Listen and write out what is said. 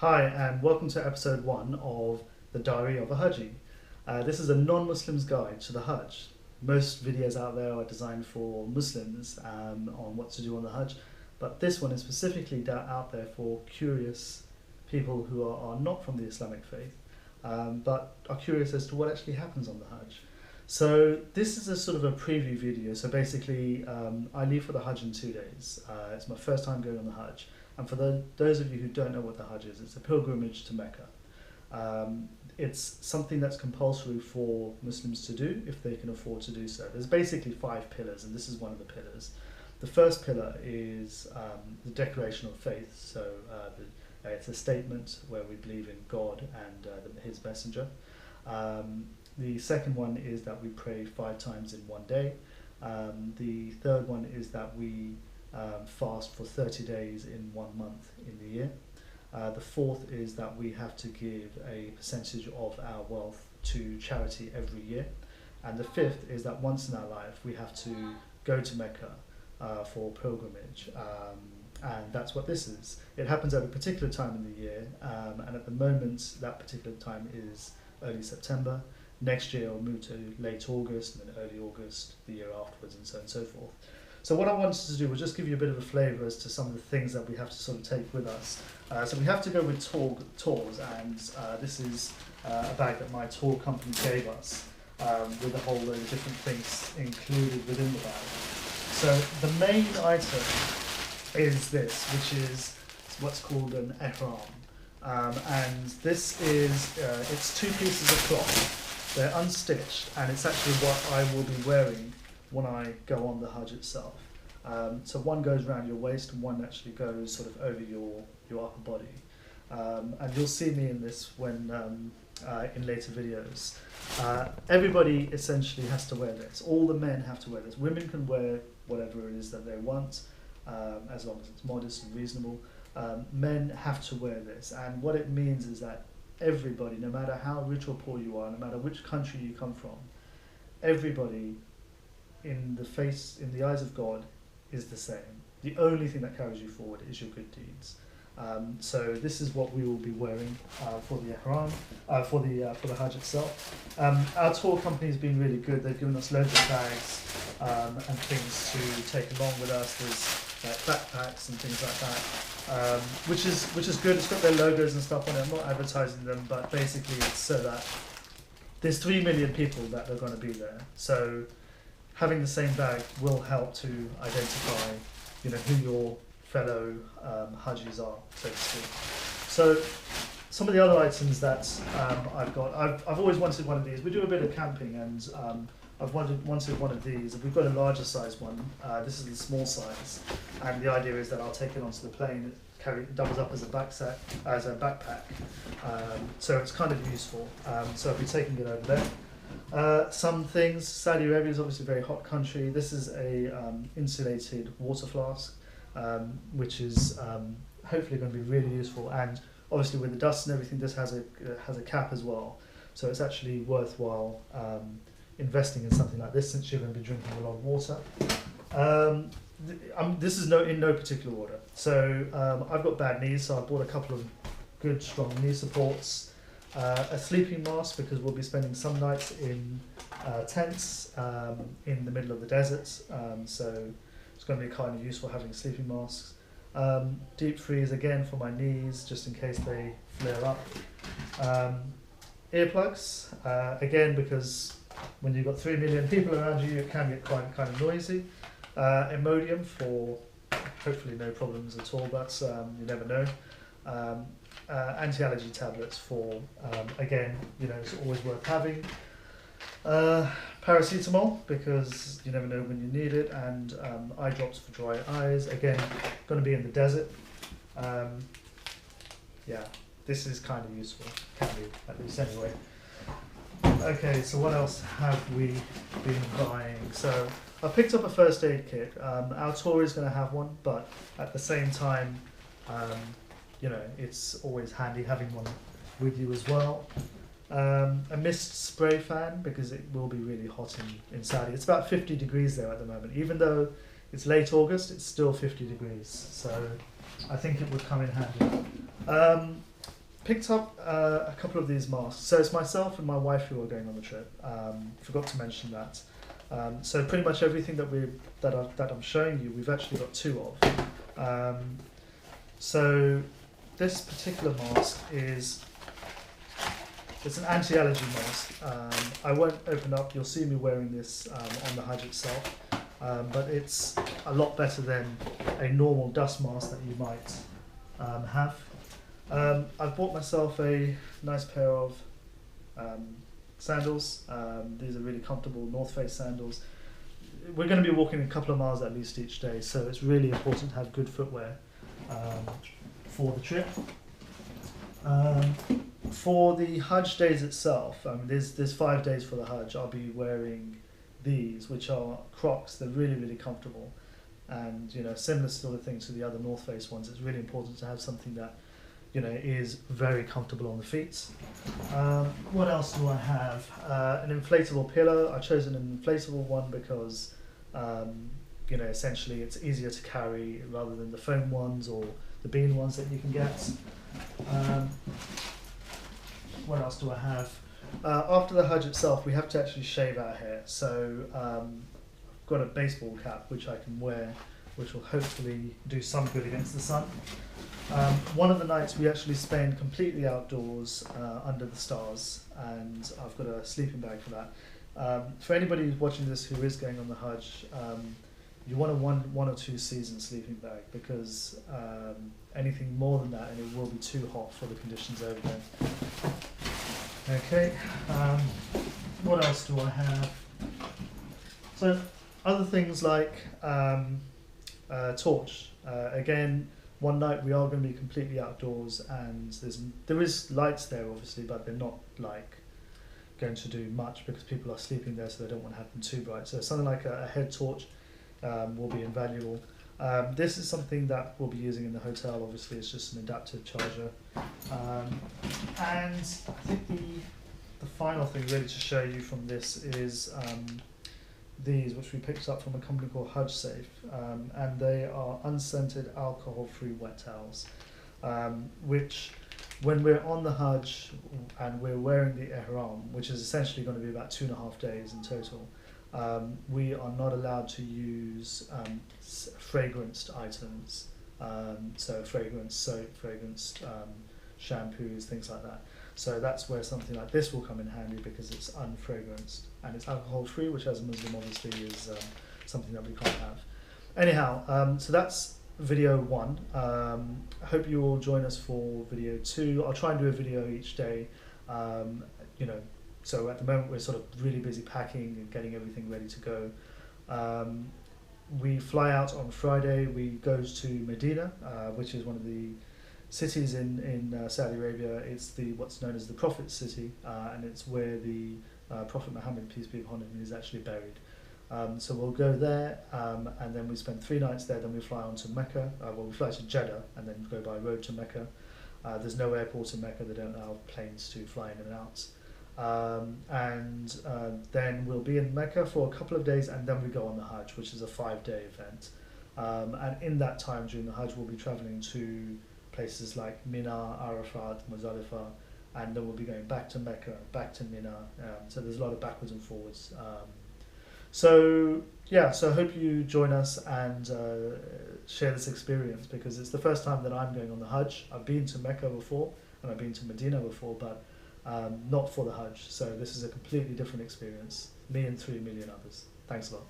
Hi, and welcome to episode 1 of The Diary of a Hajji. This is a non-Muslim's guide to the Hajj. Most videos out there are designed for Muslims on what to do on the Hajj, but this one is specifically out there for curious people who are not from the Islamic faith, but are curious as to what actually happens on the Hajj. So this is a sort of a preview video. So basically, I leave for the Hajj in 2 days. It's my first time going on the Hajj. And for those of you who don't know what the Hajj is, it's a pilgrimage to Mecca. It's something that's compulsory for Muslims to do if they can afford to do so. There's basically 5 pillars, and this is one of the pillars. The first pillar is the declaration of faith. So it's a statement where we believe in God and His messenger. The second one is that we pray 5 times in one day. The third one is that we fast for 30 days in 1 month in the year. The fourth is that we have to give a percentage of our wealth to charity every year. And the fifth is that once in our life we have to go to Mecca for pilgrimage. And that's what this is. It happens at a particular time in the year, and at the moment that particular time is early September. Next year it'll move to late August, and then early August the year afterwards, and so on and so forth. So what I wanted to do was just give you a bit of a flavour as to some of the things that we have to sort of take with us. So we have to go with tours, and this is a bag that my tour company gave us with a whole load of different things included within the bag. So the main item is this, which is what's called an ihram. And this is, it's 2 pieces of cloth. They're unstitched, and it's actually what I will be wearing when I go on the Hajj itself. So one goes around your waist, and one actually goes sort of over your upper body. And you'll see me in this when in later videos. Everybody essentially has to wear this. All the men have to wear this. Women can wear whatever it is that they want, as long as it's modest and reasonable. Men have to wear this, and what it means is that everybody, no matter how rich or poor you are, no matter which country you come from, everybody in the eyes of God is the same. The only thing that carries you forward is your good deeds. So this is what we will be wearing for the ihram, for the Hajj itself. Our tour company has been really good. They've given us loads of bags and things to take along with us. There's backpacks and things like that, which is good. It's got their logos and stuff on it. I'm not advertising them, but basically it's so that there's 3 million people that are going to be there. So having the same bag will help to identify, who your fellow Hajjis are, so to speak. So some of the other items that I've got, I've always wanted one of these. We do a bit of camping, and I've wanted one of these. We've got a larger size one. This is the small size, and the idea is that I'll take it onto the plane. It doubles up as a backpack, so it's kind of useful. So I'll be taking it over there. Some things. Saudi Arabia is obviously a very hot country. This is a insulated water flask, which is hopefully going to be really useful. And obviously with the dust and everything, this has a cap as well. So it's actually worthwhile investing in something like this, since you're going to be drinking a lot of water. This is in no particular order. So I've got bad knees, so I bought a couple of good strong knee supports. A sleeping mask, because we'll be spending some nights in tents in the middle of the desert, so it's going to be kind of useful having sleeping masks. Deep freeze again for my knees, just in case they flare up. Earplugs, again, because when you've got 3 million people around you, it can get quite kind of noisy. Imodium for hopefully no problems at all, but you never know. Anti-allergy tablets for, again, it's always worth having. Paracetamol, because you never know when you need it, and eye drops for dry eyes. Again, going to be in the desert. Yeah, this is kind of useful, can be, at least anyway. Okay, so what else have we been buying? So I picked up a first aid kit. Our tour is going to have one, but at the same time, it's always handy having one with you as well. A mist spray fan, because it will be really hot in Saudi. It's about 50 degrees there at the moment. Even though it's late August, it's still 50 degrees. So I think it would come in handy. picked up a couple of these masks. So it's myself and my wife who are going on the trip. Forgot to mention that. So pretty much everything that I'm showing you, we've actually got two of. So this particular mask it's an anti-allergy mask. I won't open up. You'll see me wearing this on the Hajj itself, but it's a lot better than a normal dust mask that you might have. I've bought myself a nice pair of sandals. These are really comfortable North Face sandals. We're going to be walking a couple of miles at least each day, so it's really important to have good footwear for the trip. For the Hajj days itself, there's 5 days for the Hajj. I'll be wearing these, which are Crocs. They're really, really comfortable, and similar sort of thing to the other North Face ones. It's really important to have something that is very comfortable on the feet. What else do I have? An inflatable pillow. I chose an inflatable one because essentially it's easier to carry rather than the foam ones or the bean ones that you can get. What else do I have? After the Hajj itself, we have to actually shave our hair. So I've got a baseball cap which I can wear, which will hopefully do some good against the sun. One of the nights we actually spend completely outdoors under the stars, and I've got a sleeping bag for that. For anybody who's watching this who is going on the Hajj, you want a one or two season sleeping bag, because anything more than that and it will be too hot for the conditions over there. Okay, what else do I have? So other things like torch. Again, one night we are going to be completely outdoors, and there is lights there obviously, but they're not like going to do much because people are sleeping there, so they don't want to have them too bright. So something like a head torch will be invaluable. This is something that we'll be using in the hotel. Obviously, it's just an adaptive charger. And I think the final thing really to show you from this is these, which we picked up from a company called Hajj Safe, and they are unscented alcohol-free wet towels, which when we're on the Hajj and we're wearing the ihram, which is essentially going to be about 2.5 days in total, we are not allowed to use fragranced items, so fragrance soap, fragranced shampoos, things like that. So that's where something like this will come in handy, because it's unfragranced and it's alcohol free, which as a Muslim obviously is something that we can't have. Anyhow, so that's video 1. I hope you all join us for video 2. I'll try and do a video each day. So at the moment we're sort of really busy packing and getting everything ready to go. We fly out on Friday. We go to Medina, which is one of the cities in Saudi Arabia. It's what's known as the Prophet City, and it's where the Prophet Muhammad, peace be upon him, is actually buried. So we'll go there, and then we spend 3 nights there. Then we fly on to Mecca. We fly to Jeddah and then go by road to Mecca. There's no airport in Mecca. They don't allow planes to fly in and out. Then we'll be in Mecca for a couple of days, and then we go on the Hajj, which is a 5-day event. And in that time during the Hajj, we'll be travelling to places like Mina, Arafat, Muzdalifah, and then we'll be going back to Mecca, back to Mina. So there's a lot of backwards and forwards. So I hope you join us and share this experience, because it's the first time that I'm going on the Hajj. I've been to Mecca before and I've been to Medina before, but not for the Hajj. So this is a completely different experience. Me and 3 million others. Thanks a lot.